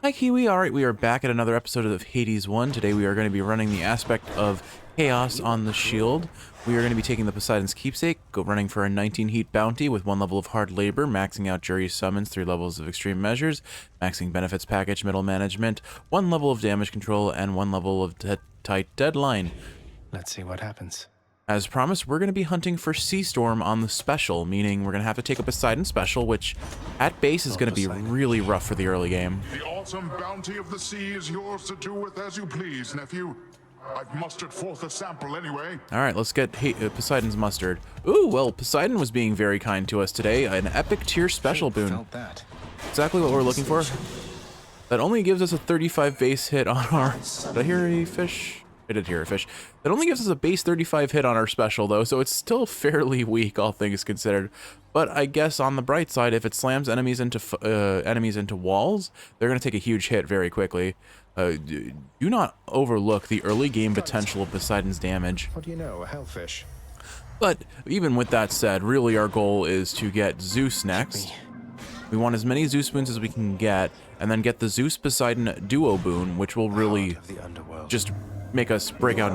Hi Kiwi, alright, we are back at another episode of Hades 1. Today we are going to be running the aspect of Chaos on the shield. We are going to be taking the Poseidon's Keepsake, running for a 19 heat bounty with 1 level of hard labor, maxing out jury summons, 3 levels of extreme measures, maxing benefits package, middle management, 1 level of damage control, and 1 level of tight deadline. Let's see what happens. As promised, we're going to be hunting for Sea Storm on the special, meaning we're going to have to take a Poseidon special, which at base is going to be really rough for the early game. The awesome bounty of the sea is yours to do with as you please, nephew. I've mustered forth a sample anyway. All right, let's get Poseidon's mustard. Ooh, well, Poseidon was being very kind to us today. An epic tier special boon. Felt that. Exactly what we're looking for. That only gives us a 35 base hit on our... Did I hear a fish? I did hear a fish. That only gives us a base 35 hit on our special, though, so it's still fairly weak, all things considered. But I guess on the bright side, if it slams enemies into walls, they're going to take a huge hit very quickly. Do not overlook the early game potential of Poseidon's damage. What do you know, a hellfish? But even with that said, really our goal is to get Zeus next. We want as many Zeus boons as we can get, and then get the Zeus Poseidon duo boon, which will really just make us break out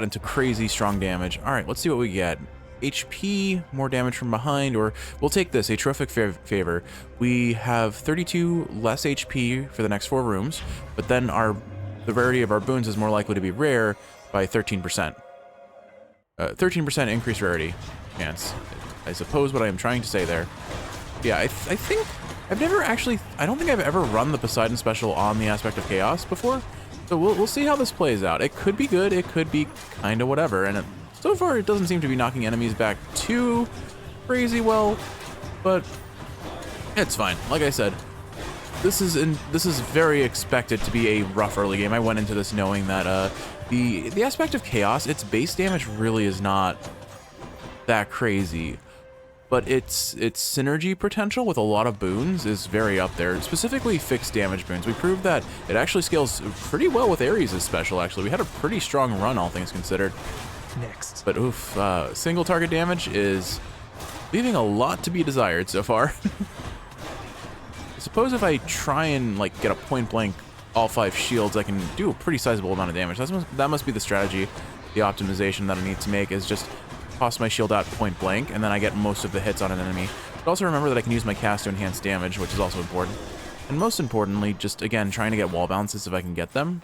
into crazy strong damage. All right, let's see what we get. HP, more damage from behind, or we'll take this, Atrophic Favor. We have 32 less HP for the next 4 rooms, but then the rarity of our boons is more likely to be rare by 13%. 13% increased rarity chance, I suppose what I am trying to say there. Yeah, I think I don't think I've ever run the Poseidon special on the aspect of Chaos before, so we'll see how this plays out. It could be good, it could be kind of whatever, and so far it doesn't seem to be knocking enemies back too crazy well, but it's fine. Like I said, this is very expected to be a rough early game. I went into this knowing that the aspect of Chaos, its base damage really is not that crazy. But its synergy potential with a lot of boons is very up there, specifically fixed damage boons. We proved that it actually scales pretty well with Ares' special, actually. We had a pretty strong run, all things considered. Next. But oof, single target damage is leaving a lot to be desired so far. I suppose if I try and get a point blank all 5 shields, I can do a pretty sizable amount of damage. That must be the strategy, the optimization that I need to make is just toss my shield out point blank, and then I get most of the hits on an enemy. But also remember that I can use my cast to enhance damage, which is also important. And most importantly, just again, trying to get wall balances if I can get them.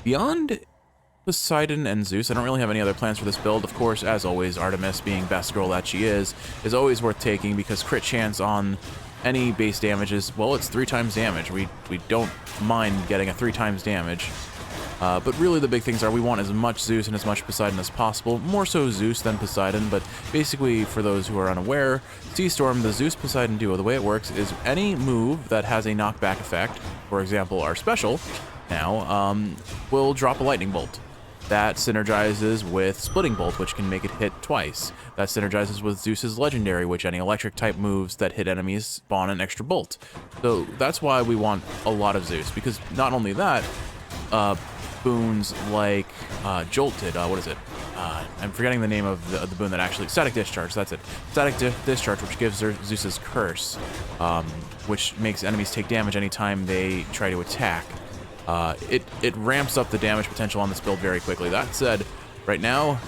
Beyond Poseidon and Zeus, I don't really have any other plans for this build. Of course, as always, Artemis, being best girl that she is always worth taking because crit chance on any base damage is, well, it's 3 times damage. We don't mind getting a 3 times damage. But really the big things are we want as much Zeus and as much Poseidon as possible, more so Zeus than Poseidon, but basically for those who are unaware, Sea Storm, the Zeus-Poseidon duo, the way it works is any move that has a knockback effect, for example our special now, will drop a lightning bolt. That synergizes with Splitting Bolt, which can make it hit twice. That synergizes with Zeus's Legendary, which any electric type moves that hit enemies spawn an extra bolt. So that's why we want a lot of Zeus, because not only that, boons like Jolted, what is it? I'm forgetting the name of the boon that actually... Static Discharge, that's it. Static Discharge, which gives Zeus's Curse, which makes enemies take damage anytime they try to attack. It ramps up the damage potential on this build very quickly. That said, right now,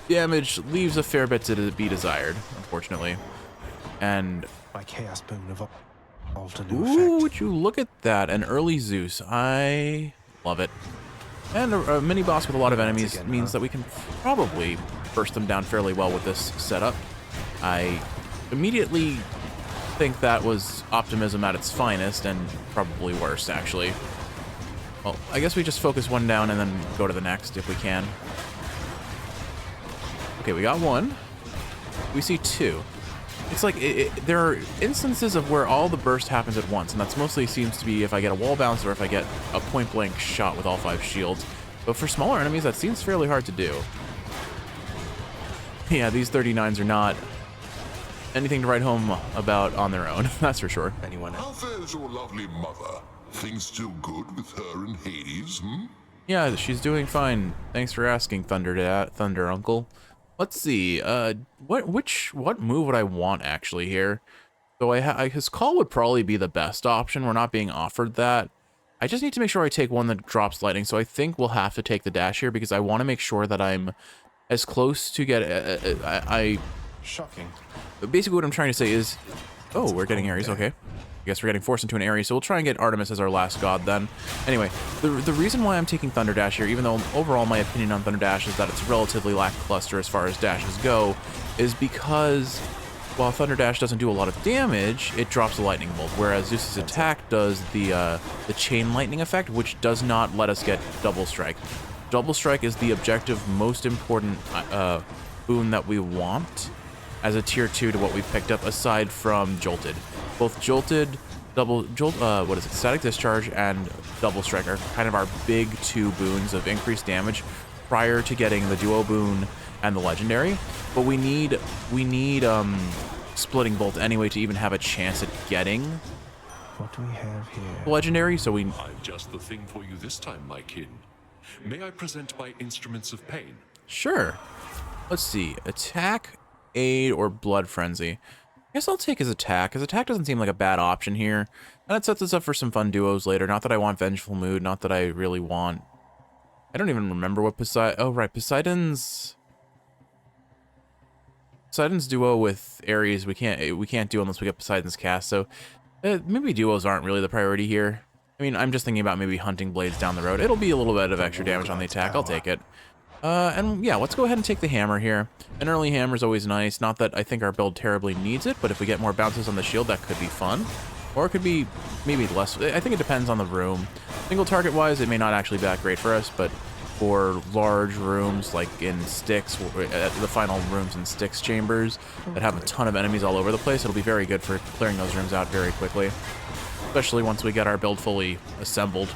damage leaves a fair bit to be desired, unfortunately. And... My Chaos boon evolved a new ooh, effect. would you look at that? An early Zeus. I love it. And a mini boss with a lot of enemies means that we can probably burst them down fairly well with this setup. I immediately think that was optimism at its finest, and probably worse, actually. Well, I guess we just focus one down and then go to the next if we can. Okay, we got 1. We see 2. It's like, there are instances of where all the burst happens at once, and that's mostly seems to be if I get a wall bounce or if I get a point-blank shot with all 5 shields. But for smaller enemies, that seems fairly hard to do. Yeah, these 39s are not anything to write home about on their own, that's for sure. Anyone How fares your lovely mother? Things still good with her and Hades, hmm? Yeah, she's doing fine. Thanks for asking, Thunder Uncle. Let's see. What move would I want actually here? So his call would probably be the best option. We're not being offered that. I just need to make sure I take one that drops lightning. So I think we'll have to take the dash here because I want to make sure that I'm as close to get. Shocking. Basically, what I'm trying to say is, oh, we're getting Ares. Okay. I guess we're getting forced into an area, so we'll try and get Artemis as our last god then. Anyway, the reason why I'm taking Thunder Dash here, even though overall my opinion on Thunder Dash is that it's relatively lackluster as far as dashes go, is because while Thunder Dash doesn't do a lot of damage, it drops a lightning bolt, whereas Zeus's attack does the chain lightning effect, which does not let us get Double Strike. Double Strike is the objective most important boon that we want as a tier 2 to what we picked up aside from Jolted. Both Jolted, Static Discharge and Double Strike are kind of our big 2 boons of increased damage prior to getting the Duo boon and the Legendary. But we need Splitting Bolt anyway to even have a chance at getting What do we have here? the Legendary, so we... I've just the thing for you this time, my kin. May I present my instruments of pain? Sure. Let's see. Attack, Aid, or Blood Frenzy. I guess I'll take his attack. His attack doesn't seem like a bad option here. And it sets us up for some fun duos later. Not that I want Vengeful Mood. Not that I really want... I don't even remember what Poseidon... Oh, right. Poseidon's duo with Ares we can't do unless we get Poseidon's cast. So maybe duos aren't really the priority here. I mean, I'm just thinking about maybe Hunting Blades down the road. It'll be a little bit of extra damage on the attack. I'll take it. And yeah, let's go ahead and take the hammer here. An early hammer is always nice. Not that I think our build terribly needs it, but if we get more bounces on the shield, that could be fun. Or it could be maybe less. I think it depends on the room. Single target wise, it may not actually be that great for us, but for large rooms like in Styx, the final rooms in Styx chambers that have a ton of enemies all over the place, it'll be very good for clearing those rooms out very quickly. Especially once we get our build fully assembled.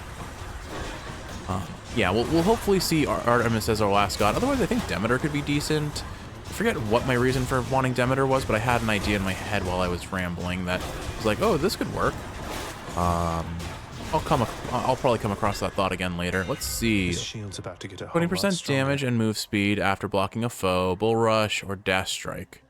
Yeah, we'll hopefully see Artemis as our last god. Otherwise, I think Demeter could be decent. I forget what my reason for wanting Demeter was, but I had an idea in my head while I was rambling that was like, oh, this could work. I'll probably come across that thought again later. Let's see. This shield's about to get a whole 20% lot stronger. damage and move speed after blocking a foe, Bull Rush, or Dash Strike.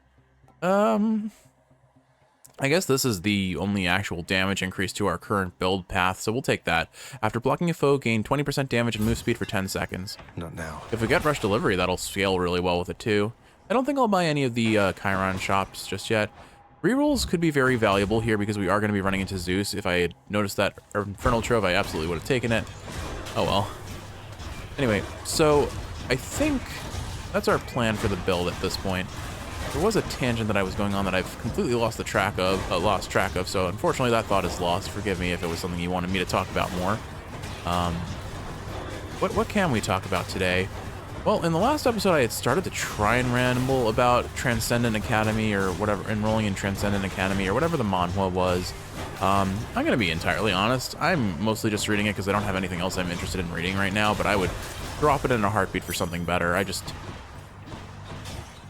I guess this is the only actual damage increase to our current build path, so we'll take that. After blocking a foe, gain 20% damage and move speed for 10 seconds. Not now. If we get Rush Delivery, that'll scale really well with it too. I don't think I'll buy any of the Chiron shops just yet. Rerolls could be very valuable here because we are going to be running into Zeus. If I had noticed that Infernal Trove, I absolutely would have taken it. Oh well. Anyway, so I think that's our plan for the build at this point. There was a tangent that I was going on that I've completely lost track of, so unfortunately that thought is lost. Forgive me if it was something you wanted me to talk about more. What can we talk about today? Well, in the last episode I had started to try and ramble about Transcendent Academy or whatever, enrolling in Transcendent Academy or whatever the manhwa was. I'm going to be entirely honest. I'm mostly just reading it because I don't have anything else I'm interested in reading right now, but I would drop it in a heartbeat for something better.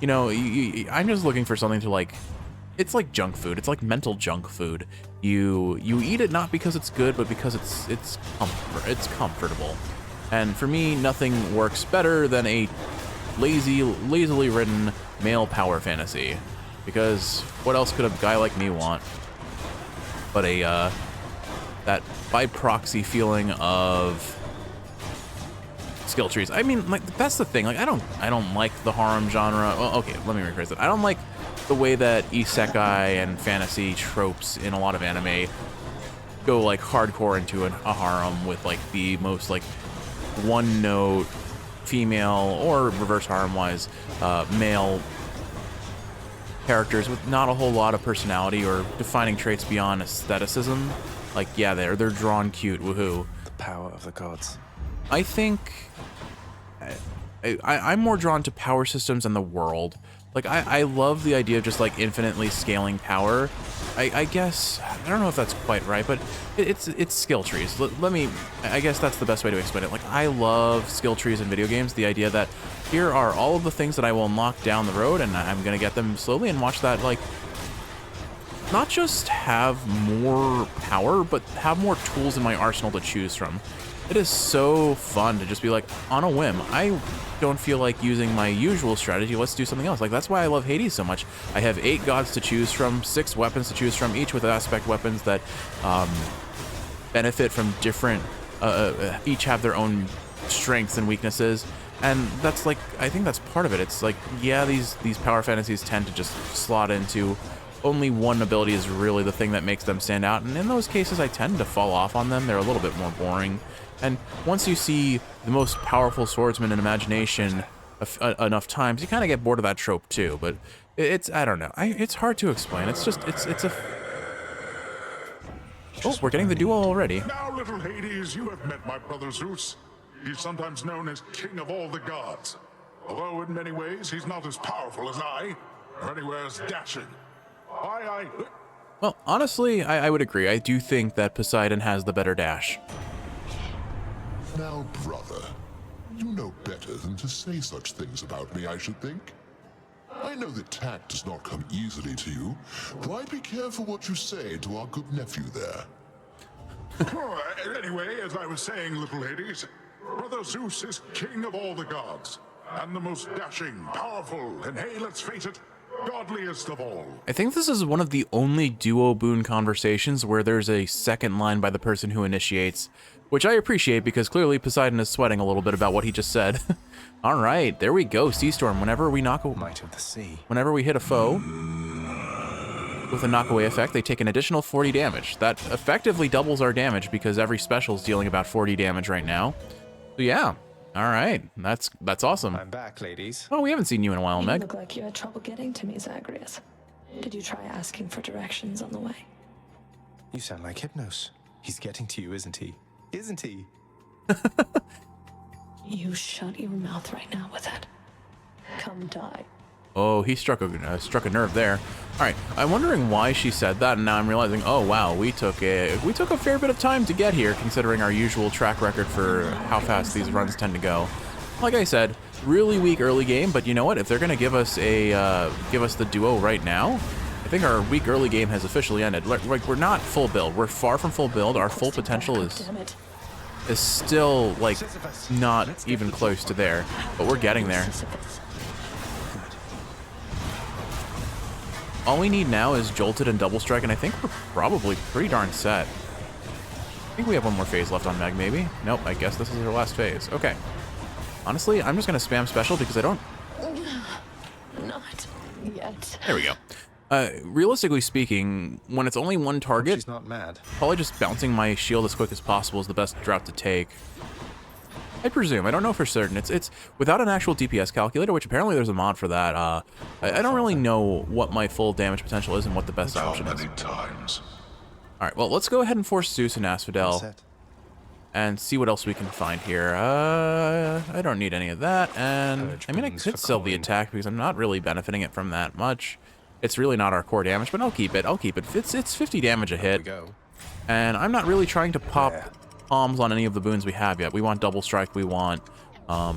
You know, I'm just looking for something to like, it's like junk food. It's like mental junk food. You eat it not because it's good, but because it's comfortable. And for me, nothing works better than a lazily written male power fantasy. Because what else could a guy like me want but that by proxy feeling of skill trees. I mean, like, that's the thing. Like, I don't like the harem genre. Well, okay, let me rephrase it. I don't like the way that isekai and fantasy tropes in a lot of anime go like hardcore into a harem with like the most like one note female or reverse harem wise male characters with not a whole lot of personality or defining traits beyond aestheticism. Like, yeah, they're drawn cute, woohoo. The power of the gods. I think I'm more drawn to power systems and the world. Like, I love the idea of just like infinitely scaling power. I guess, I don't know if that's quite right, but it's skill trees. I guess that's the best way to explain it. Like, I love skill trees in video games. The idea that here are all of the things that I will unlock down the road, and I'm gonna get them slowly and watch that, like, not just have more power, but have more tools in my arsenal to choose from. It is so fun to just be like, on a whim, I don't feel like using my usual strategy, let's do something else. Like, that's why I love Hades so much. I have 8 gods to choose from, 6 weapons to choose from, each with aspect weapons that benefit from different, each have their own strengths and weaknesses. And that's like, I think that's part of it. It's like, yeah, these power fantasies tend to just slot into only one ability is really the thing that makes them stand out. And in those cases, I tend to fall off on them. They're a little bit more boring. And once you see the most powerful swordsman in imagination enough times, you kind of get bored of that trope too. But it's, I don't know. It's hard to explain. It's just, it's a... Oh, we're getting the duo already. Now, little Hades, you have met my brother Zeus. He's sometimes known as King of all the gods. Although in many ways he's not as powerful as I, or anywhere as dashing. Well, honestly, I would agree. I do think that Poseidon has the better dash. Now, brother, you know better than to say such things about me, I should think. I know that tact does not come easily to you, but I'd be careful what you say to our good nephew there. Anyway, as I was saying, little Hades, Brother Zeus is king of all the gods, and the most dashing, powerful, and hey, let's face it, godliest of all. I think this is one of the only duo boon conversations where there's a second line by the person who initiates, which I appreciate because clearly Poseidon is sweating a little bit about what he just said. All right, there we go, Sea Storm. Whenever we knock Might of the sea. Whenever we hit a foe with a knockaway effect, they take an additional 40 damage. That effectively doubles our damage because every special is dealing about 40 damage right now. So yeah, all right, that's awesome. I'm back, ladies. Oh, we haven't seen you in a while, You Meg. look like you had trouble getting to me, Zagreus. Did you try asking for directions on the way? You sound like Hypnos. He's getting to you, isn't he? Isn't he? You shut your mouth right now with that. Come die. Oh, he struck a nerve there. All right, I'm wondering why she said that, and now I'm realizing, oh wow, we took a fair bit of time to get here, considering our usual track record for how fast these runs tend to go. Like I said, really weak early game, but you know what? If they're gonna give us the duo right now, I think our weak early game has officially ended. Like we're not full build. We're far from full build. Our full potential is still like not even close to there, but we're getting there. All we need now is Jolted and Double Strike, and I think we're probably pretty darn set. I think we have one more phase left on Meg, maybe? Nope, I guess this is her last phase. Okay. Honestly, I'm just going to spam special because I don't... Not yet. There we go. Realistically speaking, when it's only one target, She's not mad. probably just bouncing my shield as quick as possible is the best route to take. I presume. I don't know for certain. It's without an actual DPS calculator, which apparently there's a mod for that. I don't really know what my full damage potential is and what the best option is. times? All right, well, let's go ahead and force Zeus and Asphodel Set. and see what else we can find here. I don't need any of that, and Purge I mean, I wounds could for sell the coin. attack because I'm not really benefiting it from that much. It's really not our core damage, but I'll keep it. I'll keep it. It's 50 damage a Here we hit, go. and I'm not really trying to pop Yeah. palms on any of the boons we have yet. We want Double Strike. We want, oh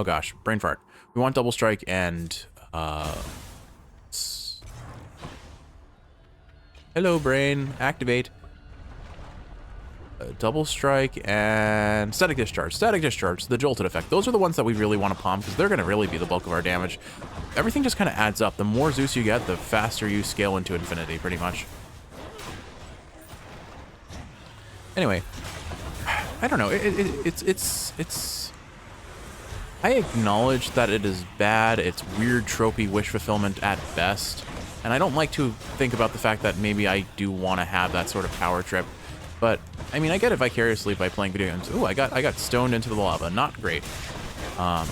gosh, brain fart. We want Double Strike and, hello, brain. Activate. Double Strike and Static Discharge. Static Discharge, the Jolted effect. Those are the ones that we really want to palm because they're going to really be the bulk of our damage. Everything just kind of adds up. The more Zeus you get, the faster you scale into infinity, pretty much. Anyway, I don't know. It's. I acknowledge that it is bad. It's weird, tropey wish fulfillment at best, and I don't like to think about the fact that maybe I do want to have that sort of power trip. But I mean, I get it vicariously by playing video games. Ooh, I got stoned into the lava. Not great. I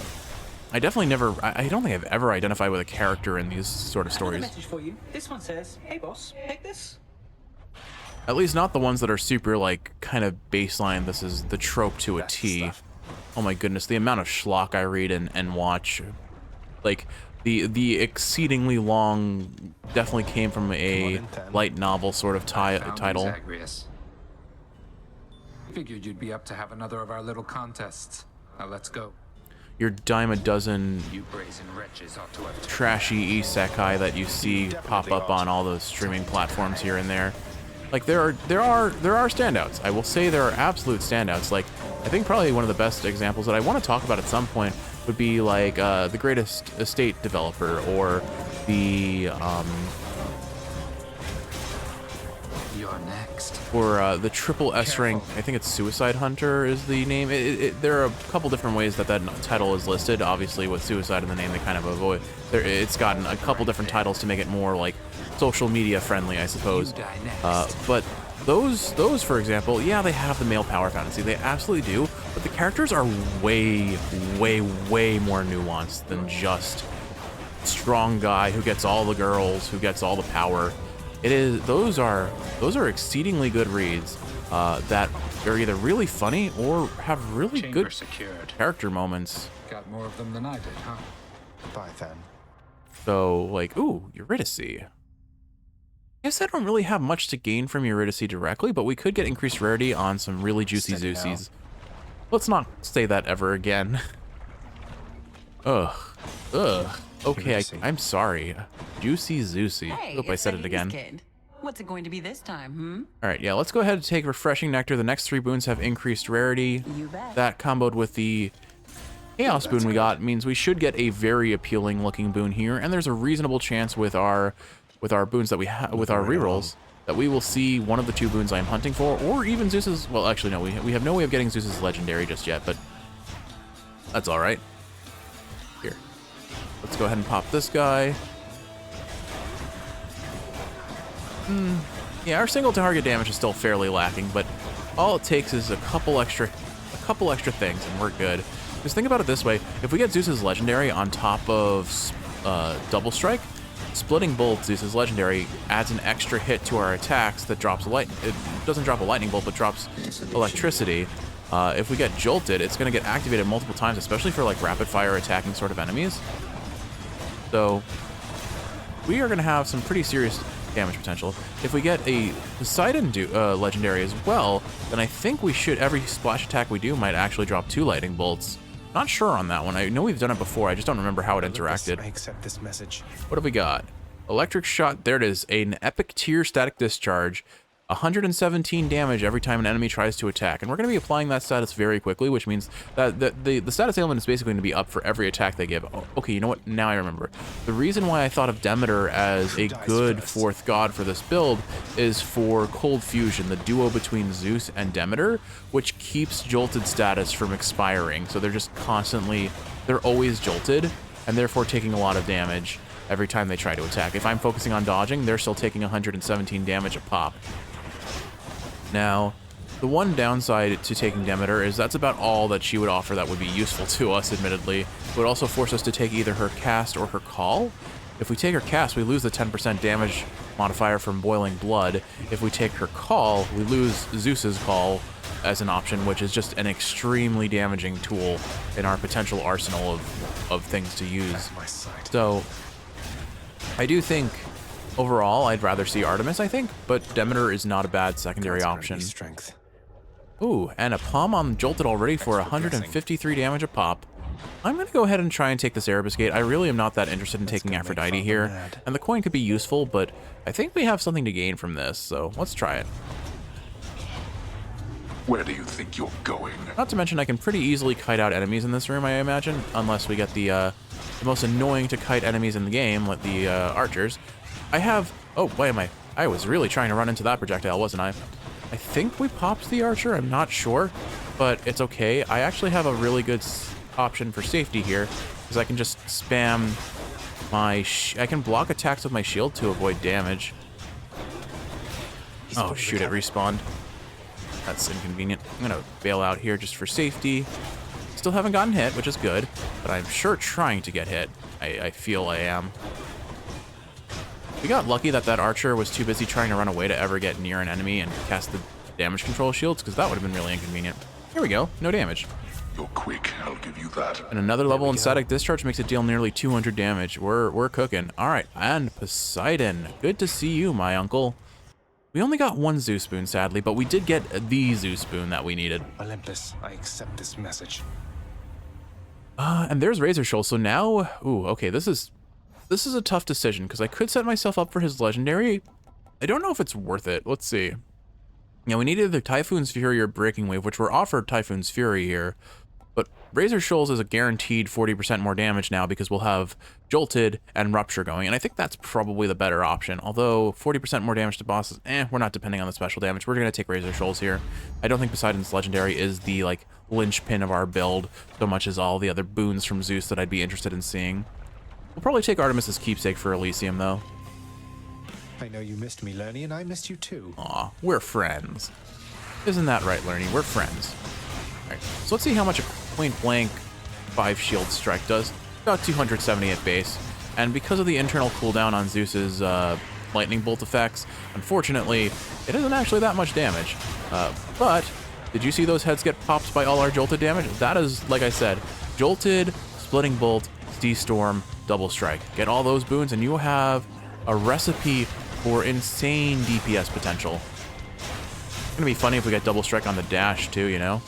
definitely never. I don't think I've ever identified with a character in these sort of Another stories. message for you. This one says, "Hey boss, take this." At least not the ones that are super, like, kind of baseline. This is the trope to a That's T. stuff. Oh my goodness, the amount of schlock I read and watch. Like, the exceedingly long definitely came from a in, Tam. light novel sort of Found you, title. Zagreus. Figured you'd be up to have another of our little contests. Now let's go. Your dime a dozen You brazen wretches ought to have trashy isekai that you see pop Definitely up not. on all those streaming platforms here and there. Like there are standouts. I will say there are absolute standouts. Like I think probably one of the best examples that I want to talk about at some point would be like the Greatest Estate Developer, or the You're next. or the triple S rank. I think it's Suicide Hunter is the name. There are a couple different ways that title is listed. Obviously, with Suicide in the name, they kind of avoid. It's gotten a couple different titles to make it more like social media friendly, I suppose. But those, for example, yeah, they have the male power fantasy. They absolutely do. But the characters are way, way, way more nuanced than just strong guy who gets all the girls, who gets all the power. Those are exceedingly good reads that are either really funny or have really Chamber good secured. character moments. Got more of them than I did, huh? Bye then. So, like, ooh, Eurydice. Guess I don't really have much to gain from Eurydice directly, but we could get increased rarity on some really juicy Steady Zeusies. Let's not say that ever again. Ugh. Okay, Eurydice. I'm sorry. Juicy Zeusie. Hey, Hope I it's said the it again. Kid. What's it going to be this time, Alright, yeah, let's go ahead and take Refreshing Nectar. The next 3 boons have increased rarity. You bet. That comboed with the Chaos boon we got means we should get a very appealing looking boon here, and there's a reasonable chance with our boons that we have with our rerolls that we will see one of the 2 boons I'm hunting for, or even Zeus's. Well, actually, no, we have no way of getting Zeus's legendary just yet, but that's all right. Here, let's go ahead and pop this guy. Yeah, our single target damage is still fairly lacking, but all it takes is a couple extra things, and we're good. Just think about it this way: if we get Zeus's legendary on top of Double Strike, Splitting Bolt, Zeus's legendary, adds an extra hit to our attacks that drops it doesn't drop a lightning bolt, but drops electricity. If we get jolted, it's going to get activated multiple times, especially for like rapid fire attacking sort of enemies. So we are going to have some pretty serious damage potential. If we get a Poseidon legendary as well, then I think we should, every splash attack we do might actually drop 2 lightning bolts. Not sure on that one. I know we've done it before. I just don't remember how it interacted. I accept this message. What have we got? Electric Shot. There it is. An epic tier static discharge. 117 damage every time an enemy tries to attack. And we're going to be applying that status very quickly, which means that the status ailment is basically going to be up for every attack they give. Oh, okay, you know what? Now I remember. The reason why I thought of Demeter as a good 4th god for this build is for Cold Fusion, the duo between Zeus and Demeter, which keeps jolted status from expiring. So they're just constantly, they're always jolted, and therefore taking a lot of damage every time they try to attack. If I'm focusing on dodging, they're still taking 117 damage a pop. Now, the one downside to taking Demeter is that's about all that she would offer that would be useful to us, admittedly. It would also force us to take either her cast or her call. If we take her cast, we lose the 10% damage modifier from Boiling Blood. If we take her call, we lose Zeus's call as an option, which is just an extremely damaging tool in our potential arsenal of things to use. So, I do think overall, I'd rather see Artemis, I think, but Demeter is not a bad secondary option. Strength. Ooh, and a Palm on Jolted already for 153 damage a pop. I'm going to go ahead and try and take this Erebus Gate. I really am not that interested in taking Aphrodite here, and the coin could be useful, but I think we have something to gain from this, so let's try it. Where do you think you're going? Not to mention I can pretty easily kite out enemies in this room, I imagine, unless we get the most annoying to kite enemies in the game, like the archers. I have, oh, why am I was really trying to run into that projectile, wasn't I? I think we popped the archer, I'm not sure, but it's okay. I actually have a really good option for safety here, because I can just spam my, I can block attacks with my shield to avoid damage. Oh shoot, it respawned. That's inconvenient. I'm gonna bail out here just for safety. Still haven't gotten hit, which is good, but I'm sure trying to get hit. I feel I am. We got lucky that that archer was too busy trying to run away to ever get near an enemy and cast the damage control shields, because that would have been really inconvenient. Here we go, no damage. You're quick, I'll give you that. And another level in static discharge makes it deal nearly 200 damage. We're cooking. All right, and Poseidon, good to see you, my uncle. We only got 1 Zeus boon, sadly, but we did get the Zeus boon that we needed. Olympus, I accept this message. And there's Razor Shoal. So now, ooh, okay, this is a tough decision because I could set myself up for his legendary I don't know if it's worth it. Let's see. Yeah, we need either Typhoon's Fury or Breaking Wave, which we're offered Typhoon's Fury here. But Razor Shoals is a guaranteed 40% more damage now because we'll have Jolted and Rupture going, and I think that's probably the better option. Although 40% more damage to bosses, we're not depending on the special damage. We're going to take Razor Shoals here. I don't think Poseidon's Legendary is the, like, linchpin of our build so much as all the other boons from Zeus that I'd be interested in seeing. We'll probably take Artemis's Keepsake for Elysium, though. I know you missed me, Lernie, and I missed you too. Aw, we're friends. Isn't that right, Lernie? We're friends. Alright, so let's see how much a point blank 5 shield strike does. About 270 at base. And because of the internal cooldown on Zeus's lightning bolt effects, unfortunately, it isn't actually that much damage. But did you see those heads get popped by all our Jolted damage? That is, like I said, Jolted, Splitting Bolt, D-Storm, Double Strike. Get all those boons and you have a recipe for insane DPS potential. It's gonna be funny if we get Double Strike on the dash too, you know?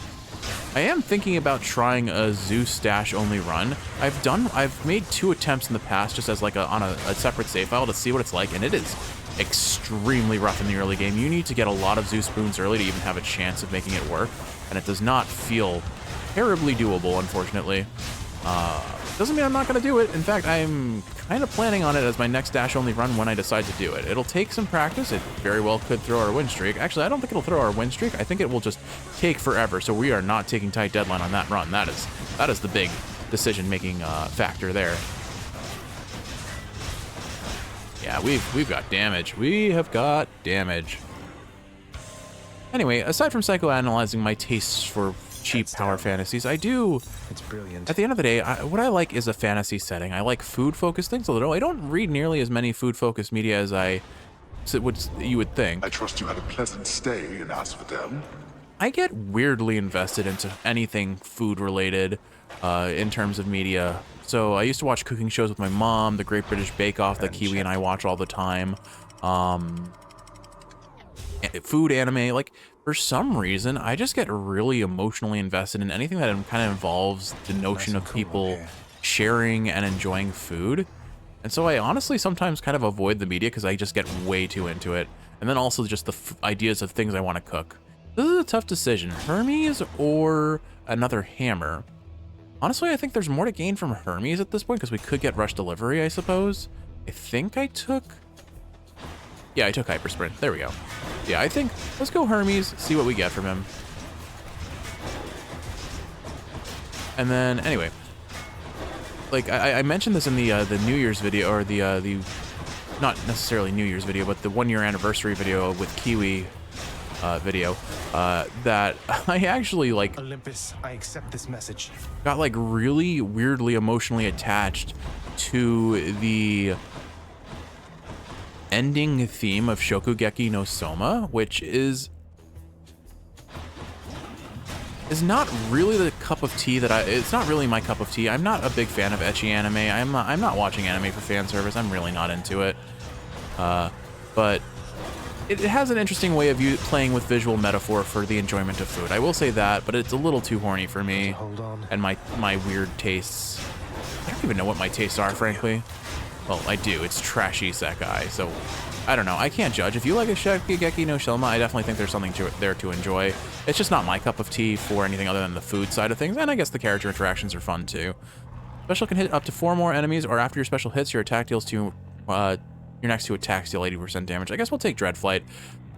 I am thinking about trying a Zeus dash only run. I've made 2 attempts in the past just as like on a separate save file to see what it's like, and it is extremely rough in the early game. You need to get a lot of Zeus boons early to even have a chance of making it work, and it does not feel terribly doable, unfortunately. Doesn't mean I'm not going to do it. In fact, I'm kind of planning on it as my next dash only run when I decide to do it. It'll take some practice. It very well could throw our win streak. Actually, I don't think it'll throw our win streak. I think it will just take forever. So we are not taking tight deadline on that run. That is the big decision-making factor there. Yeah, we've got damage. We have got damage. Anyway, aside from psychoanalyzing my tastes for cheap power fantasies, I do. It's brilliant. At the end of the day, what I like is a fantasy setting. I like food-focused things a little. I don't read nearly as many food-focused media as you would think. I trust you had a pleasant stay in Asphodel. I get weirdly invested into anything food-related in terms of media. So I used to watch cooking shows with my mom, The Great British Bake Off that Kiwi and I watch all the time. Food anime, like, for some reason, I just get really emotionally invested in anything that kind of involves the notion of people sharing and enjoying food. And so I honestly sometimes kind of avoid the media because I just get way too into it. And then also just the ideas of things I want to cook. This is a tough decision. Hermes or another hammer? Honestly, I think there's more to gain from Hermes at this point because we could get rush delivery, I suppose. I think I took... Yeah, I took Hyper Sprint. There we go. Yeah, I think let's go Hermes, see what we get from him. And then, anyway, like I mentioned this in the New Year's video, or the not necessarily New Year's video, but the 1-year anniversary video with Kiwi video, that I actually, like, Olympus, I accept this message. Got like really weirdly emotionally attached to the ending theme of Shokugeki no Soma, which is not really the cup of tea that it's not really my cup of tea. I'm not a big fan of ecchi anime. I'm not watching anime for fan service. I'm really not into it. But it has an interesting way of playing with visual metaphor for the enjoyment of food. I will say that, but it's a little too horny for me and my weird tastes. I don't even know what my tastes are, frankly. Well, I do. It's trashy isekai, so I don't know. I can't judge. If you like a Shokugeki no Soma, I definitely think there's something there to enjoy. It's just not my cup of tea for anything other than the food side of things, and I guess the character interactions are fun too. Special can hit up to 4 more enemies, or after your special hits, your attack deals to your next 2 attacks deal 80% damage. I guess we'll take Dreadflight.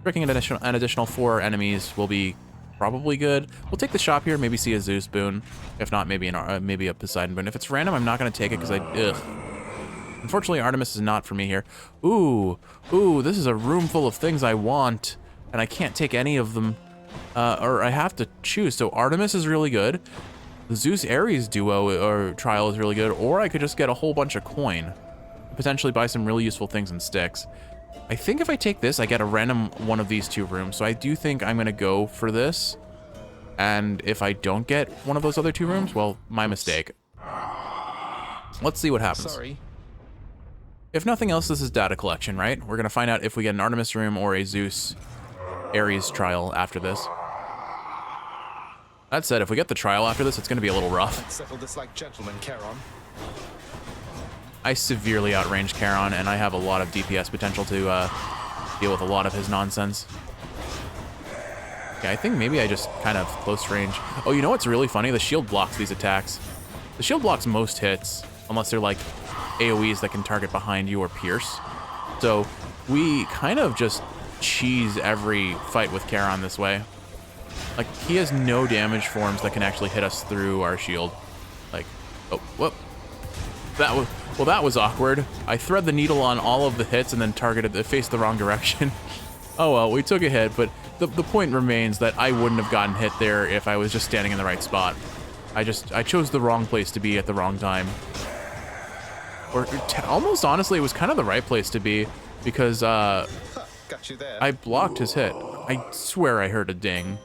Breaking an additional 4 enemies will be probably good. We'll take the shop here, maybe see a Zeus boon. If not, maybe a Poseidon boon. If it's random, I'm not going to take it because Unfortunately, Artemis is not for me here. Ooh, this is a room full of things I want, and I can't take any of them, or I have to choose. So Artemis is really good. The Zeus-Ares duo or trial is really good, or I could just get a whole bunch of coin, potentially buy some really useful things in sticks. I think if I take this, I get a random one of these 2 rooms, so I do think I'm gonna go for this. And if I don't get one of those other 2 rooms, well, my mistake. Let's see what happens. Sorry. If nothing else, this is data collection, right? We're gonna find out if we get an Artemis room or a Zeus-Ares trial after this. That said, if we get the trial after this, it's gonna be a little rough. Let's settle this like gentlemen, Charon. I severely outrange Charon, and I have a lot of DPS potential to deal with a lot of his nonsense. Okay, I think maybe I just kind of close range. Oh, you know what's really funny? The shield blocks these attacks. The shield blocks most hits, unless they're like AoEs that can target behind you or pierce. So we kind of just cheese every fight with Charon this way. Like, he has no damage forms that can actually hit us through our shield. Like, oh, whoop. That was awkward. I thread the needle on all of the hits and then faced the wrong direction. Oh well, we took a hit, but the point remains that I wouldn't have gotten hit there if I was just standing in the right spot. I chose the wrong place to be at the wrong time. Or almost honestly, it was kind of the right place to be because Got you there. I blocked his hit. I swear I heard a ding.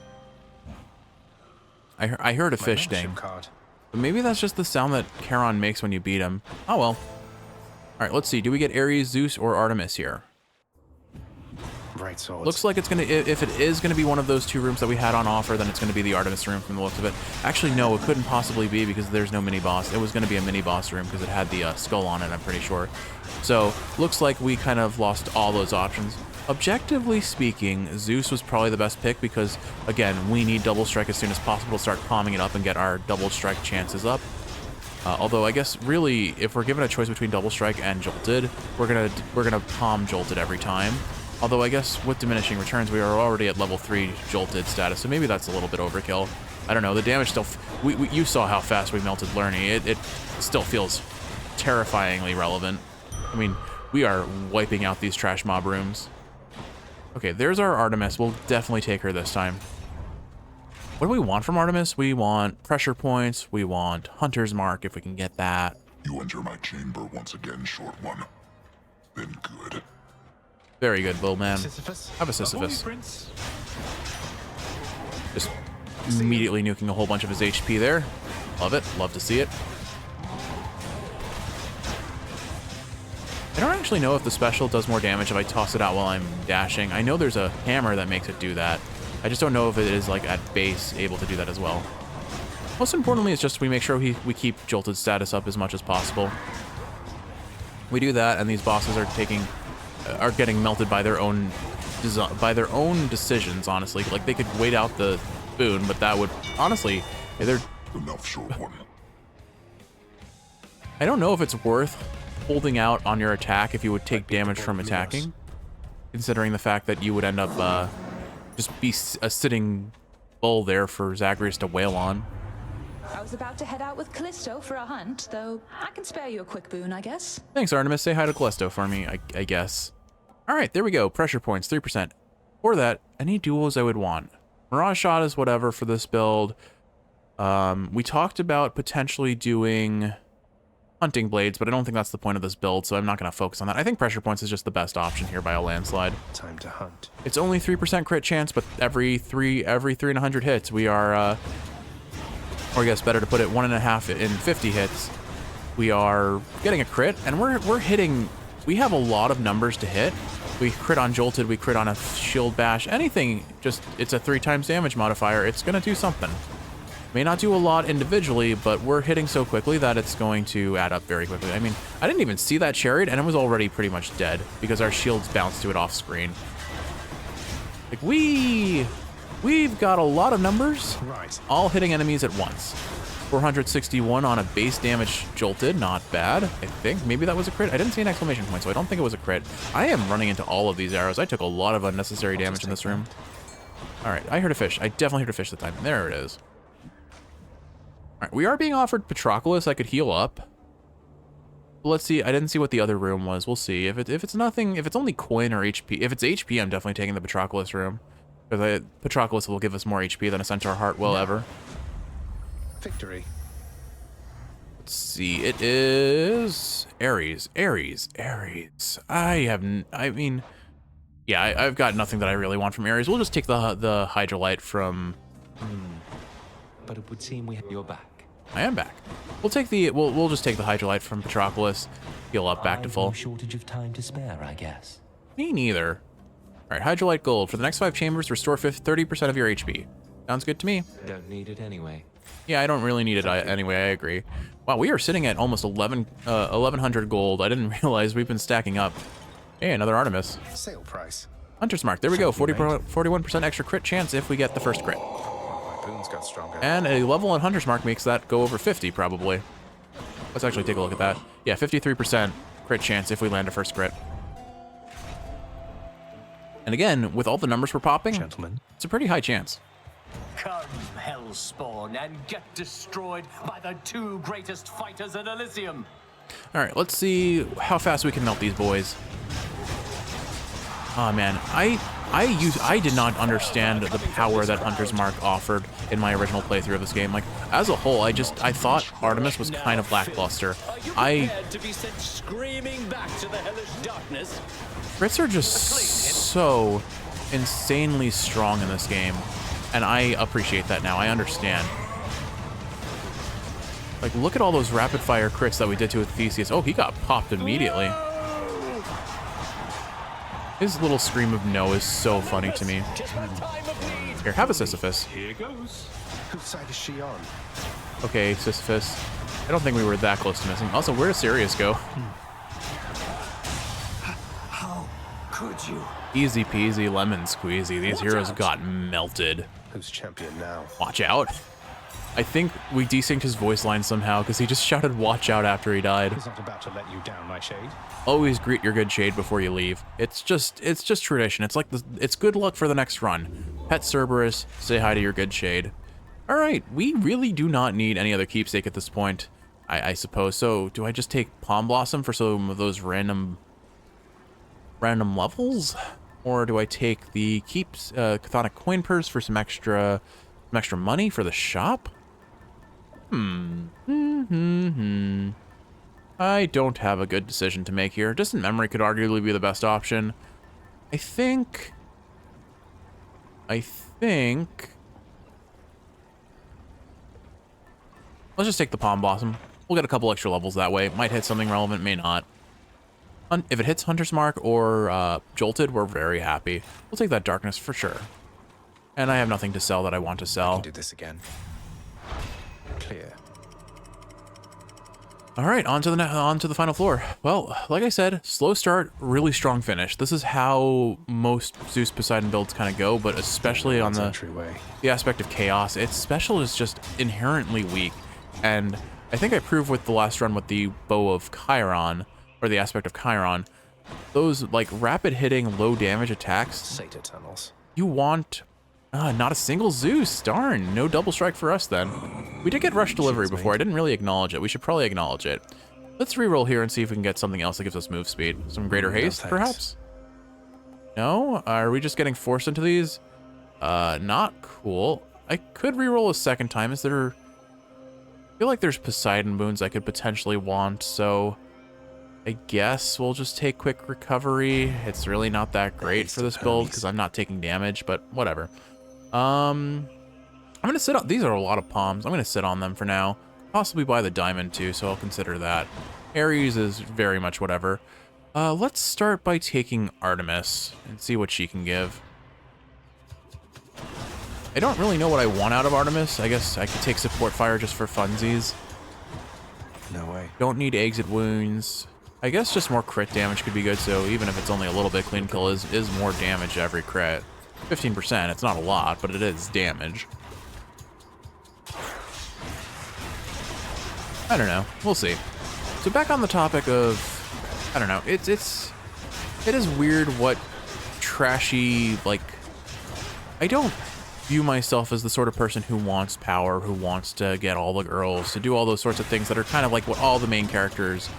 I heard a fish ding. Card. But maybe that's just the sound that Charon makes when you beat him. Oh well. All right, let's see. Do we get Ares, Zeus, or Artemis here? Right swords. Looks like it's gonna. If it is gonna be one of those two rooms that we had on offer, then it's gonna be the Artemis room from the looks of it. Actually, no, it couldn't possibly be because there's no mini boss. It was gonna be a mini boss room because it had the skull on it. I'm pretty sure. So looks like we kind of lost all those options. Objectively speaking, Zeus was probably the best pick because, again, we need double strike as soon as possible to start palming it up and get our double strike chances up. Although I guess really, if we're given a choice between double strike and jolted, we're gonna palm jolted every time. Although I guess with diminishing returns, we are already at level 3 jolted status, so maybe that's a little bit overkill. I don't know. The damage still. You saw how fast we melted Lerny. It still feels terrifyingly relevant. I mean, we are wiping out these trash mob rooms. Okay, there's our Artemis. We'll definitely take her this time. What do we want from Artemis? We want pressure points. We want Hunter's Mark, if we can get that. You enter my chamber once again, short one. Then good. Very good, little man. Sisyphus? Have a Sisyphus. Prince. Just immediately nuking a whole bunch of his HP there. Love it. Love to see it. I don't actually know if the special does more damage if I toss it out while I'm dashing. I know there's a hammer that makes it do that. I just don't know if it is, like, at base able to do that as well. Most importantly, it's just we make sure we keep jolted status up as much as possible. We do that, and these bosses are getting melted by their own decisions, honestly. Like, they could wait out the boon, but that would, honestly, they're... Enough, short one. I don't know if it's worth holding out on your attack if you would take damage from attacking, considering the fact that you would end up just be a sitting bull there for Zagreus to wail on. I was about to head out with Callisto for a hunt, though I can spare you a quick boon, I guess. Thanks, Artemis. Say hi to Callisto for me, I guess. All right, there we go. Pressure points, 3%. For that, any duos I would want. Mirage Shot is whatever for this build. We talked about potentially doing Hunting Blades, but I don't think that's the point of this build, so I'm not going to focus on that. I think Pressure Points is just the best option here by a landslide. Time to hunt. It's only 3% crit chance, but every 3 in 100 hits, we are, or I guess better to put it, 1.5 in 50 hits, we are getting a crit, and we're hitting, we have a lot of numbers to hit. We crit on Jolted, we crit on a Shield Bash, anything, just, it's a 3 times damage modifier, it's going to do something. May not do a lot individually, but we're hitting so quickly that it's going to add up very quickly. I mean, I didn't even see that chariot, and it was already pretty much dead because our shields bounced to it off screen. Like, we've got a lot of numbers, Right. all hitting enemies at once. 461 on a base damage Jolted, not bad, I think. Maybe that was a crit. I didn't see an exclamation point, so I don't think it was a crit. I am running into all of these arrows. I took a lot of unnecessary damage in this room. All right, I heard a fish. I definitely heard a fish that time. There it is. All right, we are being offered Patroclus. I could heal up. Let's see. I didn't see what the other room was. We'll see. If it's nothing, if it's only coin or HP. If it's HP, I'm definitely taking the Patroclus room. Because Patroclus will give us more HP than a Centaur Heart will ever. Victory. Let's see. It is Ares. I mean, yeah, I've got nothing that I really want from Ares. We'll just take the Hydrolite from... But it would seem we have your back. I am back. We'll take the we'll just take the Hydrolite from Patroclus, heal up back to full. No shortage of time to spare, I guess. Me neither. All right, Hydrolite Gold for the next 5 chambers. Restore 30% of your HP. Sounds good to me. Don't need it anyway. Yeah, I don't really need it anyway. I agree. Wow, we are sitting at almost 1100 gold. I didn't realize we've been stacking up. Hey, another Artemis. Sale price. Hunter's Mark. There we go. 41% extra crit chance if we get the first crit. My boons got stronger. And a level on Hunter's Mark makes that go over 50 probably. Let's actually take a look at that. Yeah, 53% crit chance if we land a first crit. And again, with all the numbers we're popping, Gentlemen, it's a pretty high chance. Come, Hellspawn, and get destroyed by the two greatest fighters in Elysium. All right, let's see how fast we can melt these boys. Oh man, I did not understand the power that Hunter's Mark offered in my original playthrough of this game. Like, as a whole, I thought Artemis was kind of lackluster. To be sent screaming back to the hellish darkness. Crits are just so insanely strong in this game, and I appreciate that now. I understand. Like, look at all those rapid fire crits that we did to Theseus. Oh, he got popped immediately. His little scream of no is so funny to me. Here, have a Sisyphus. Here goes. whose side is she on? Okay, Sisyphus. I don't think we were that close to missing. Also, where does Sirius go? How could you? Easy peasy lemon squeezy. These heroes got melted. Who's champion now? Watch out. I think we desynced his voice line somehow because he just shouted watch out after he died. He's not about to let you down, my shade. Always greet your good shade before you leave. It's just tradition. It's like it's good luck for the next run. Pet Cerberus, say hi to your good shade. All right, we really do not need any other keepsake at this point, I suppose. So do I just take Palm Blossom for some of those random levels, or do I take the Chthonic Coin Purse for some extra money for the shop? I don't have a good decision to make here. Distant Memory could arguably be the best option. I think let's just take the Palm Blossom. We'll get a couple extra levels that way. Might hit something relevant, may not. If it hits Hunter's Mark or Jolted, we're very happy. We'll take that Darkness for sure. And I have nothing to sell that I want to sell. I can do this again. Clear. All right, on to the final floor. Well, like I said, slow start, really strong finish. This is how most Zeus Poseidon builds kind of go, but especially on the aspect of chaos, its special is just inherently weak. And I think I proved with the last run with the Bow of Chiron, or the aspect of Chiron, those like rapid hitting, low damage attacks. Satyr tunnels. You want not a single Zeus. Darn, no double strike for us then. We did get rush delivery before. I didn't really acknowledge it. We should probably acknowledge it. Let's reroll here and see if we can get something else that gives us move speed. Some greater haste, perhaps? No? Are we just getting forced into these? Not cool. I could reroll a second time. Is there... I feel like there's Poseidon boons I could potentially want, so... I guess we'll just take quick recovery. It's really not that great for this build because I'm not taking damage, but whatever. I'm gonna sit on, these are a lot of palms. I'm gonna sit on them for now. Possibly buy the diamond too, so I'll consider that. Ares is very much whatever. Let's start by taking Artemis and see what she can give. I don't really know what I want out of Artemis. I guess I could take support fire just for funsies. No way. Don't need exit wounds. I guess just more crit damage could be good, so even if it's only a little bit, clean kill is more damage every crit. 15%, it's not a lot, but it is damage. I don't know, we'll see. So back on the topic of, I don't know, it is weird what trashy, like, I don't view myself as the sort of person who wants power, who wants to get all the girls, to do all those sorts of things that are kind of like what all the main characters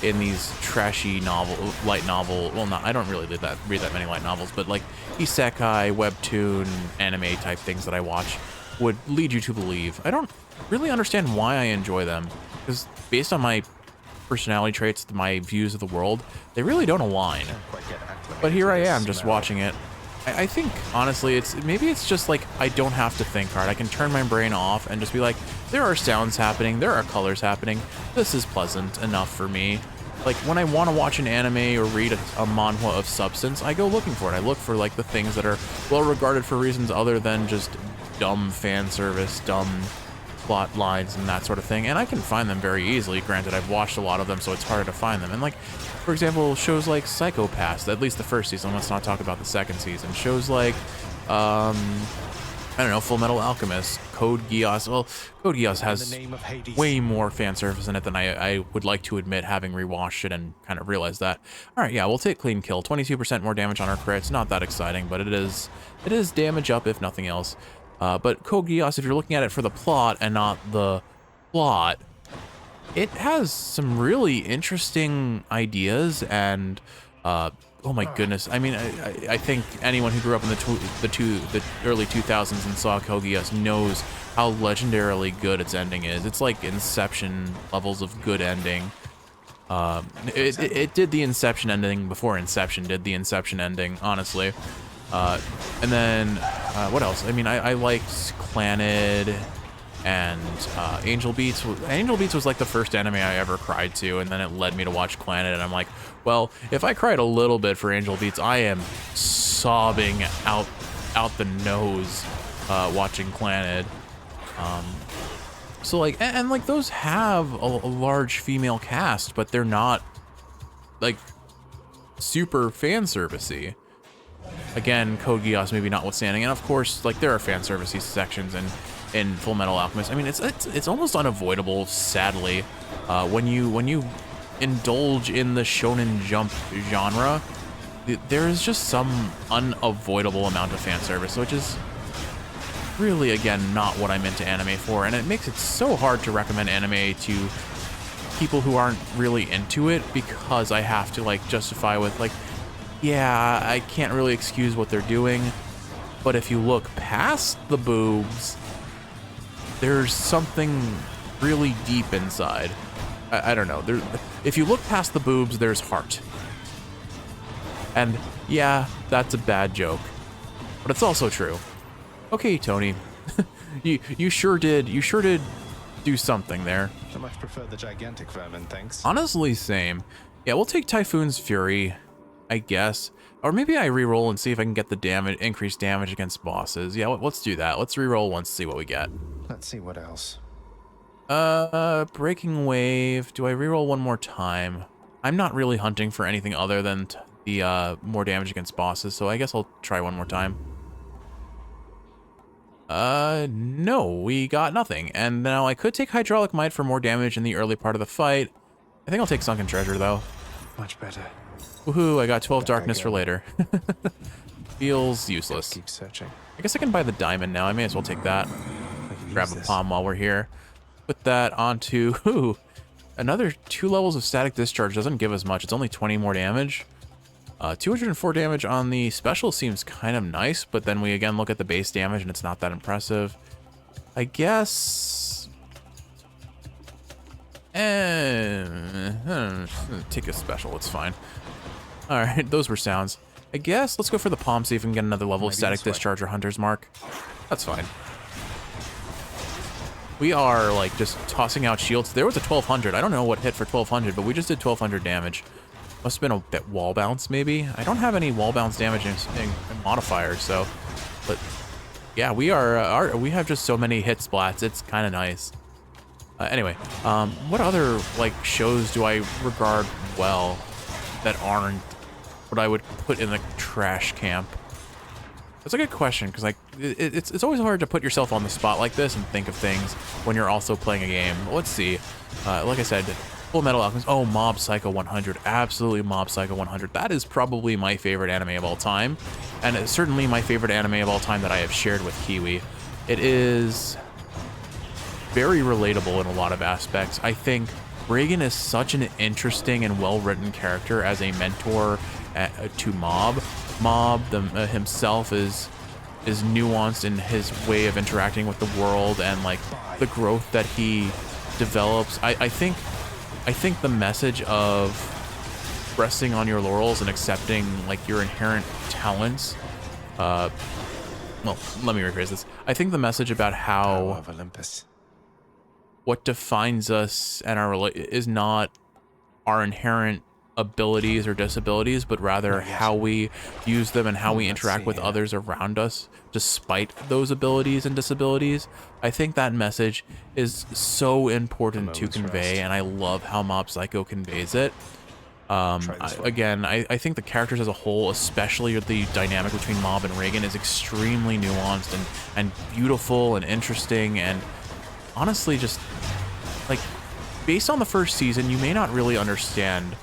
in these trashy light novel, well, not, I don't really read that many light novels, but like isekai, webtoon, anime type things that I watch would lead you to believe. I don't really understand why I enjoy them, because based on my personality traits, my views of the world, they really don't align. But here I am just watching it. I think, honestly, maybe it's just like I don't have to think hard. I can turn my brain off and just be like, there are sounds happening, there are colors happening. This is pleasant enough for me. Like, when I want to watch an anime or read a manhwa of substance, I go looking for it. I look for, like, the things that are well regarded for reasons other than just dumb fan service, dumb plot lines and that sort of thing, and I can find them very easily. Granted, I've watched a lot of them, so it's harder to find them. And like, for example, shows like Psycho Pass, at least the first season, let's not talk about the second season. Shows like, I don't know, Full Metal Alchemist, Code Geass. Well, Code Geass has way more fan service in it than I would like to admit, having rewatched it and kind of realized that. All right, yeah, we'll take Clean Kill. 22% more damage on our crits. Not that exciting, but it is damage up if nothing else. But Code Geass, if you're looking at it for the plot and not the plot, it has some really interesting ideas and oh my goodness. I mean, I think anyone who grew up in the early 2000s and saw Code Geass knows how legendarily good its ending is. It's like Inception levels of good ending. It did the Inception ending before Inception did the Inception ending, honestly. And then, what else? I mean, I liked Clannad and Angel Beats. Angel Beats was like the first anime I ever cried to, and then it led me to watch Clannad, and I'm like, well, if I cried a little bit for Angel Beats, I am sobbing out the nose watching Clannad. So like, and like those have a large female cast, but they're not like super fan servicey. Again, Code Geass maybe notwithstanding, and of course, like there are fan servicey sections in Full Metal Alchemist. I mean, it's almost unavoidable, sadly, when you indulge in the Shonen Jump genre. There is just some unavoidable amount of fan service, which is really, again, not what I'm into anime for, and it makes it so hard to recommend anime to people who aren't really into it, because I have to like justify with like, yeah, I can't really excuse what they're doing, but if you look past the boobs, there's something really deep inside. I don't know. If you look past the boobs, there's heart. And yeah, that's a bad joke, but it's also true. Okay, Tony, you sure did do something there. I much prefer the gigantic vermin, thanks. Honestly, same. Yeah, we'll take Typhoon's Fury, I guess. Or maybe I reroll and see if I can get the increased damage against bosses. Yeah, let's do that. Let's reroll once, see what we get. Let's see what else. Breaking Wave. Do I reroll one more time? I'm not really hunting for anything other than the more damage against bosses, so I guess I'll try one more time. No, we got nothing. And now I could take Hydraulic Might for more damage in the early part of the fight. I think I'll take Sunken Treasure, though. Much better. Woohoo, I got 12 Darkness for later. Feels useless. Keep searching. I guess I can buy the diamond now. I may as well take that. Grab a palm while we're here. Put that onto... another 2 levels of Static Discharge doesn't give us much. It's only 20 more damage. 204 damage on the special seems kind of nice, but then we again look at the base damage and it's not that impressive. I guess... take a special, it's fine. Alright, those were sounds. I guess let's go for the palm, see if we can get another level of Static Discharge or Hunter's Mark. That's fine. We are like just tossing out shields. There was a 1200. I don't know what hit for 1200, but we just did 1200 damage. Must have been a bit wall bounce, maybe. I don't have any wall bounce damage in modifiers, so. But yeah, we have just so many hit splats. It's kind of nice. Anyway, what other like shows do I regard well that aren't what I would put in the trash camp? That's a good question, because like it's always hard to put yourself on the spot like this and think of things when you're also playing a game. Let's see. Like I said, Full Metal Alchemist. Oh, Mob Psycho 100. Absolutely Mob Psycho 100. That is probably my favorite anime of all time, and it's certainly my favorite anime of all time that I have shared with Kiwi. It is very relatable in a lot of aspects. I think Reagan is such an interesting and well-written character as a mentor to Mob. Mob himself is nuanced in his way of interacting with the world and like the growth that he develops. I think the message of resting on your laurels and accepting like your inherent talents. Well, let me rephrase this. I think the message about how Olympus. What defines us and our is not our inherent abilities or disabilities, but rather how we use them and how we interact with others around us despite those abilities and disabilities. I think that message is so important to convey, and I love how Mob Psycho conveys it. I think the characters as a whole, especially the dynamic between Mob and Reagan, is extremely nuanced and beautiful and interesting, and honestly just like based on the first season you may not really understand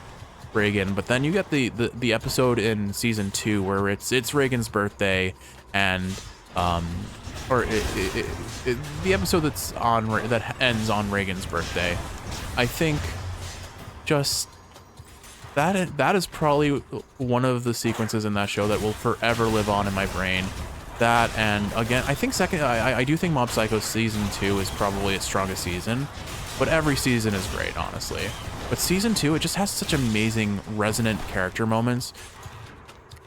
Reagan, but then you get the episode in season 2 where it's Reagan's birthday, and the episode that ends on Reagan's birthday. I think just that is probably one of the sequences in that show that will forever live on in my brain. That, and again, I think I do think Mob Psycho season 2 is probably its strongest season, but every season is great, honestly. But season 2, it just has such amazing resonant character moments.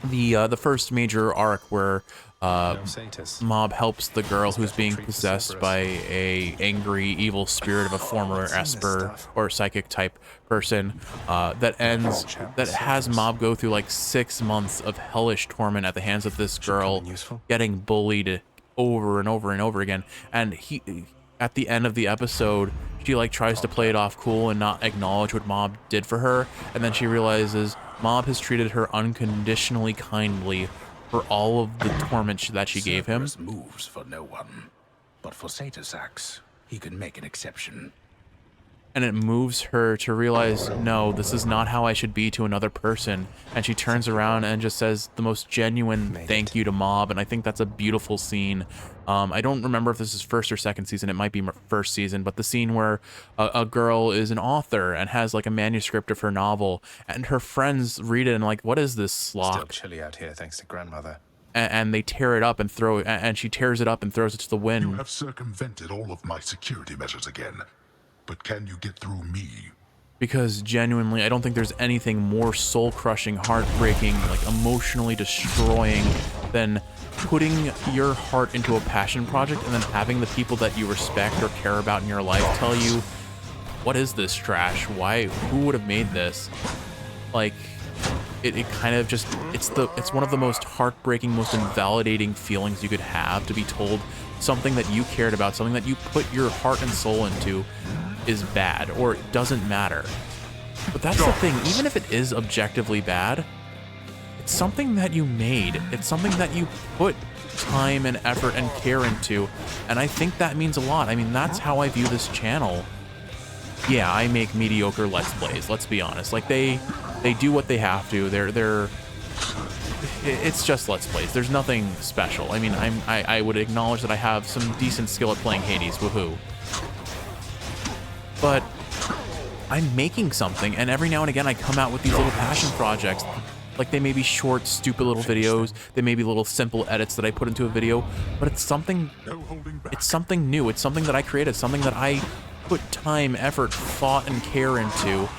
The first major arc where Mob helps the girl who's being possessed by a angry evil spirit of a former Esper or psychic type person, that has Mob go through like 6 months of hellish torment at the hands of this girl, getting bullied over and over and over again. And at the end of the episode, she like tries to play it off cool and not acknowledge what Mob did for her, and then she realizes Mob has treated her unconditionally kindly for all of the torment that she gave him. Moves for no one, but for Satasax, he can make an exception. And it moves her to realize, no, this is not how I should be to another person. And she turns around and just says the most genuine thank you to Mob, and I think that's a beautiful scene. I don't remember if this is first or second season, it might be first season, but the scene where a girl is an author and has like a manuscript of her novel, and her friends read it and like, what is this slop? Still chilly out here thanks to grandmother. And they tear it up and throw it, and she tears it up and throws it to the wind. You have circumvented all of my security measures again. But can you get through me? Because genuinely, I don't think there's anything more soul-crushing, heartbreaking, like emotionally destroying than putting your heart into a passion project and then having the people that you respect or care about in your life tell you, what is this trash? Who would have made this? Like, it kind of just, it's one of the most heartbreaking, most invalidating feelings you could have, to be told something that you cared about, something that you put your heart and soul into is bad, or it doesn't matter. But that's the thing, even if it is objectively bad, it's something that you made. It's something that you put time and effort and care into, and I think that means a lot. I mean, that's how I view this channel. Yeah, I make mediocre Let's Plays, let's be honest. Like, they do what they have to. It's just Let's Plays. There's nothing special. I mean, I would acknowledge that I have some decent skill at playing Hades, woohoo. But I'm making something, and every now and again I come out with these little passion projects. Like, they may be short, stupid little videos, they may be little simple edits that I put into a video, but it's something new, it's something that I created, something that I put time, effort, thought, and care into,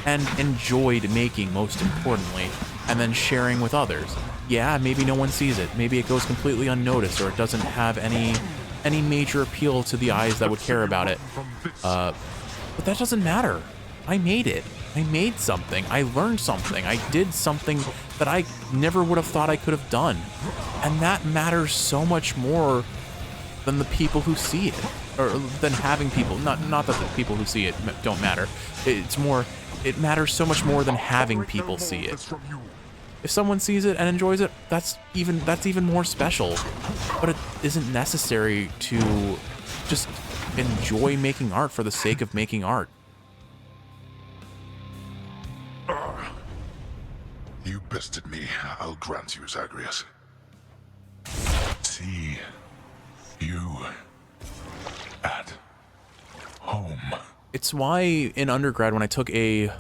and enjoyed making, most importantly, and then sharing with others. Yeah, maybe no one sees it, maybe it goes completely unnoticed, or it doesn't have any major appeal to the eyes that would care about it. But that doesn't matter. I made it. I made something. I learned something. I did something that I never would have thought I could have done. And that matters so much more than the people who see it. Or than having people. Not that the people who see it don't matter. It matters so much more than having people see it. If someone sees it and enjoys it, that's even more special. But it isn't necessary to just enjoy making art for the sake of making art. You bested me. I'll grant you, Zagreus. See you at home. It's why in undergrad, when I took a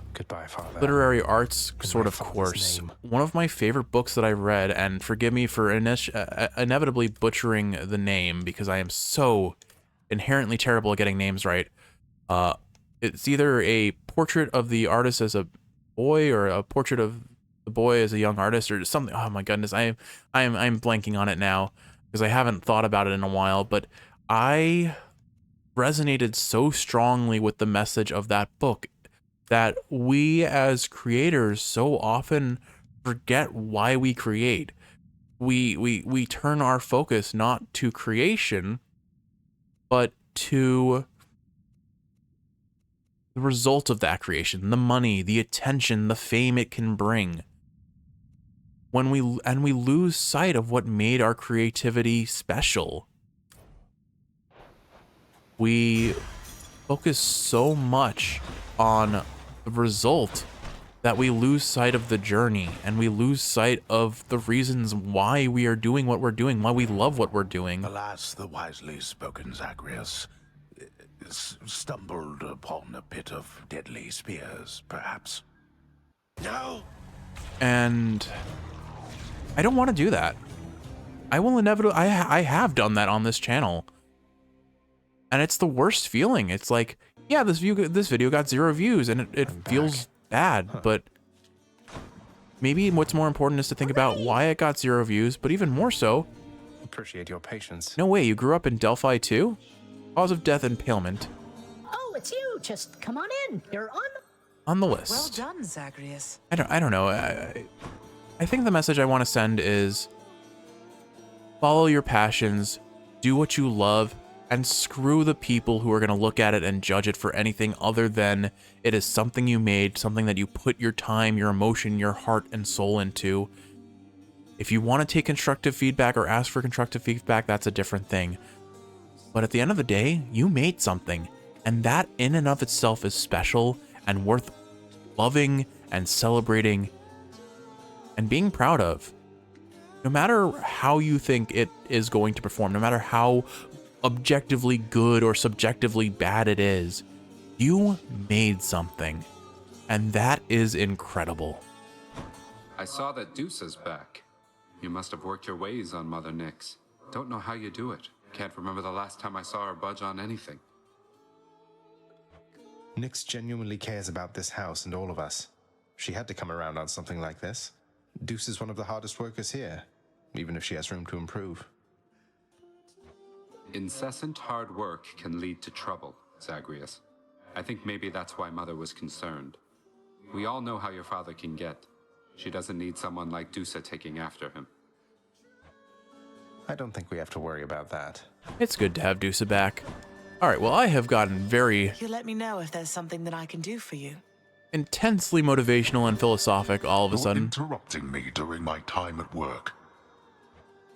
literary arts sort of course, one of my favorite books that I read, and forgive me for inevitably butchering the name because I am so inherently terrible at getting names right. It's either a portrait of the artist as a boy or a portrait of the boy as a young artist or something. Oh my goodness, I'm blanking on it now because I haven't thought about it in a while, but I resonated so strongly with the message of that book that we as creators so often forget why we create. We turn our focus not to creation, but to the result of that creation, the money, the attention, the fame it can bring. When we lose sight of what made our creativity special. We focus so much on the result that we lose sight of the journey, and we lose sight of the reasons why we are doing what we're doing, why we love what we're doing. Alas, the wisely spoken Zagreus stumbled upon a pit of deadly spears, perhaps. No! And I don't want to do that. I will inevitably, I have done that on this channel. And it's the worst feeling. It's like, yeah, this video got 0 views, and it feels bad, but maybe what's more important is to think about why it got 0 views, but even more so, Appreciate your patience. no way, you grew up in Delphi too? Cause of death, impalement. Oh, it's you. Just come on in. You're On the list. Well done, Zagreus. I don't know. I think the message I want to send is follow your passions, do what you love, and screw the people who are going to look at it and judge it for anything other than it is something you made, something that you put your time, your emotion, your heart, and soul into. If you want to take constructive feedback or ask for constructive feedback, that's a different thing. But at the end of the day, you made something, and that in and of itself is special and worth loving and celebrating and being proud of. No matter how you think it is going to perform, no matter how objectively good or subjectively bad it is, you made something, and that is incredible. I saw that Deuce's back. You must have worked your ways on Mother Nyx. Don't know how you do it. Can't remember the last time I saw her budge on anything. Nyx genuinely cares about this house and all of us. She had to come around on something like this. Deuce is one of the hardest workers here, even if she has room to improve. Incessant hard work can lead to trouble, Zagreus. I think maybe that's why Mother was concerned. We all know how your father can get. She doesn't need someone like Dusa taking after him. I don't think we have to worry about that. It's good to have Dusa back. Alright, well, I have gotten very You let me know if there's something that I can do for you. intensely motivational and philosophic all of a You're sudden. interrupting me during my time at work.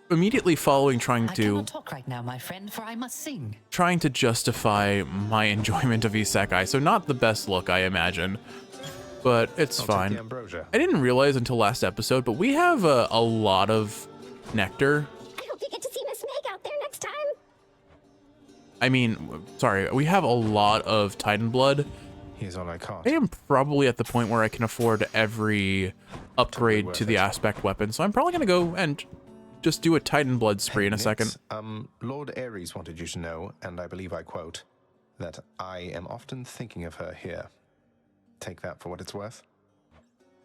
Immediately following trying I to cannot talk right now, my friend, for I must sing. justify my enjoyment of Isekai. So not the best look, I imagine. But it's I'll take fine. the ambrosia. I didn't realize until last episode, but we have a lot of nectar. I hope you get to see Miss Meg out there next time. I mean, sorry, we have a lot of Titan blood. Here's all I caught. I am probably at the point where I can afford every upgrade to the aspect weapon, so I'm probably gonna go and just do a Titan blood spree in a second. Lord Ares wanted you to know, and I believe I quote, that I am often thinking of her here. Take that for what it's worth.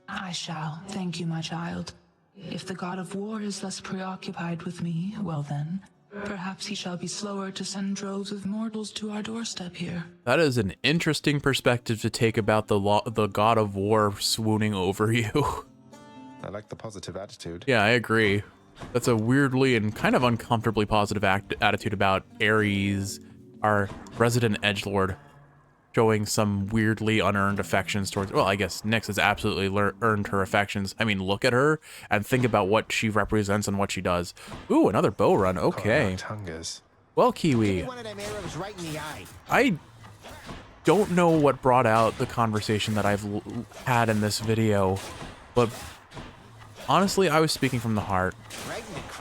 I shall, thank you, my child. If the god of war is thus preoccupied with me, well then, perhaps he shall be slower to send droves of mortals to our doorstep here. That is an interesting perspective to take about the god of war swooning over you. I like the positive attitude. Yeah, I agree. That's a weirdly and kind of uncomfortably positive attitude about Ares, our resident edgelord, showing some weirdly unearned affections towards... Well, I guess Nyx has absolutely earned her affections. I mean, look at her and think about what she represents and what she does. Ooh, another bow run. Okay. Well, Kiwi, I don't know what brought out the conversation that I've had in this video, but honestly, I was speaking from the heart,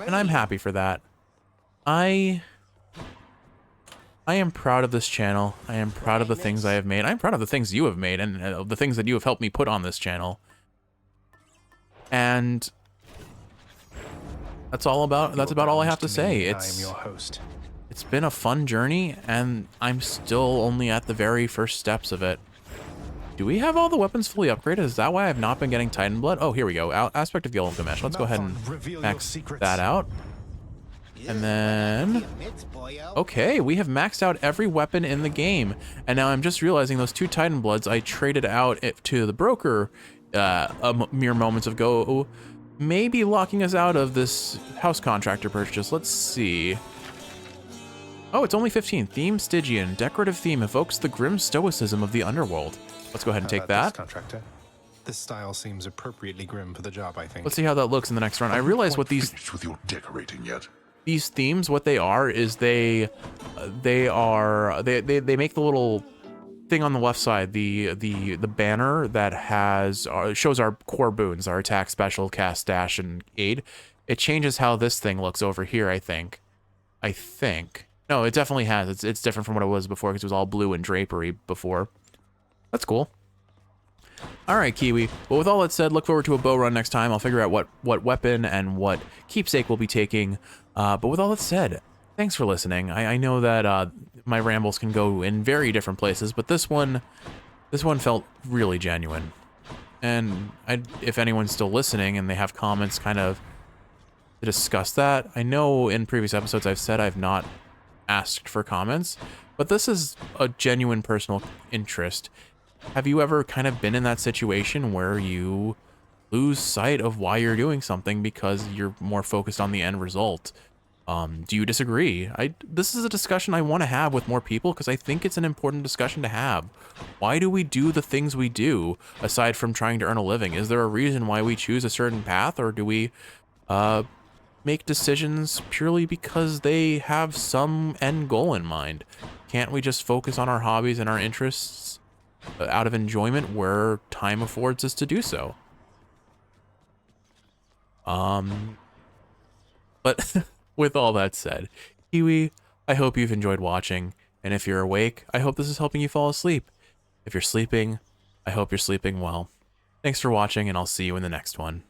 and I'm happy for that. I am proud of this channel. I am proud of the things I have made. I'm proud of the things you have made and the things that you have helped me put on this channel. And that's about all I have to say. I am your host. It's been a fun journey, and I'm still only at the very first steps of it. Do we have all the weapons fully upgraded? Is that why I've not been getting Titan blood? Oh, here we go. Aspect of Gilgamesh. Let's go ahead and max that out. And then, okay, we have maxed out every weapon in the game. And now I'm just realizing those 2 Titan Bloods I traded out to the broker mere moments ago, maybe locking us out of this house contractor purchase. Let's see. Oh, it's only 15. Theme Stygian. Decorative theme evokes the grim stoicism of the underworld. Let's go ahead and take that. This contractor? This style seems appropriately grim for the job, I think. Let's see how that looks in the next run. I realize what these with your decorating yet? These themes, what they are is they make the little thing on the left side, the banner that has shows our core boons, our attack, special, cast, dash, and aid. It changes how this thing looks over here, I think. No, it definitely has. It's different from what it was before because it was all blue and drapery before. That's cool. All right, Kiwi. Well, with all that said, look forward to a bow run next time. I'll figure out what weapon and what keepsake we'll be taking. But with all that said, thanks for listening. I know that my rambles can go in very different places, but this one felt really genuine. And if anyone's still listening and they have comments kind of to discuss that, I know in previous episodes I've said I've not asked for comments, but this is a genuine personal interest. Have you ever kind of been in that situation where you lose sight of why you're doing something because you're more focused on the end result? Do you disagree? This is a discussion I want to have with more people because I think it's an important discussion to have. Why do we do the things we do aside from trying to earn a living? Is there a reason why we choose a certain path, or do we make decisions purely because they have some end goal in mind? Can't we just focus on our hobbies and our interests out of enjoyment where time affords us to do so? But with all that said, Kiwi, I hope you've enjoyed watching, and if you're awake, I hope this is helping you fall asleep. If you're sleeping, I hope you're sleeping well. Thanks for watching, and I'll see you in the next one.